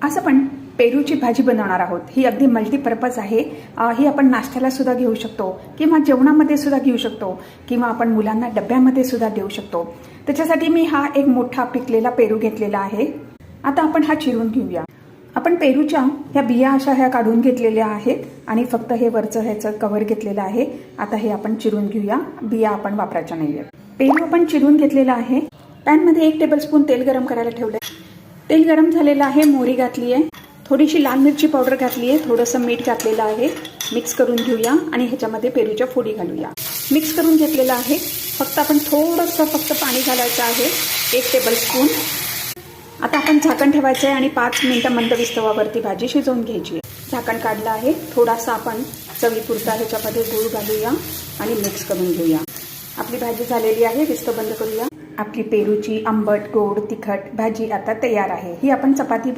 आज आपण पेरूची भाजी बनवणार आहोत। ही अगदी मल्टीपर्पज आहे। ही आपण नाश्त्याला सुद्धा घेऊ शकतो किंवा जेवणामध्ये सुद्धा घेऊ शकतो किंवा आपण मुलांना डब्यामध्ये सुद्धा देऊ शकतो। त्याच्यासाठी मी हा एक मोठा पिकलेला पेरू घेतलेला आहे। आता आपण हा चिरून घेऊया। आपण पेरूच्या ह्या बिया अशा ह्या काढून घेतलेल्या आहेत आणि फक्त हे वरचं ह्याचं कव्हर घेतलेलं आहे। आता हे आपण चिरून घेऊया, बिया आपण वापरायच्या नाहीये। पेरू आपण चिरून घेतलेला आहे। पॅन मध्ये 1 टेबलस्पून तेल गरम करायला ठेवलंय। तेल गरम झालेलं आहे, मोहरी घातली आहे, थोडीशी लाल मिरची पावडर घातली आहे, थोडंसं मीठ घातलेलं आहे। मिक्स करून घेऊया आणि ह्याच्यामध्ये पेरूच्या फोडी घालूया। मिक्स करून घेतलेलं आहे। फक्त आपण थोडंसं पाणी घालायचं आहे, 1 टेबलस्पून। आता आपण झाकण ठेवायचं आहे आणि 5 मिनिटं मंद विस्तवावरती भाजी शिजवून घ्यायची आहे। झाकण काढलं आहे। थोडासा आपण चवीपुरता ह्याच्यामध्ये गूळ घालूया आणि मिक्स करून घेऊया। आपली भाजी झालेली आहे, विस्तव बंद करूया। आपली पेरूची आंबट गोड तिखट भाजी आता तयार आहे। ही आपण चपाती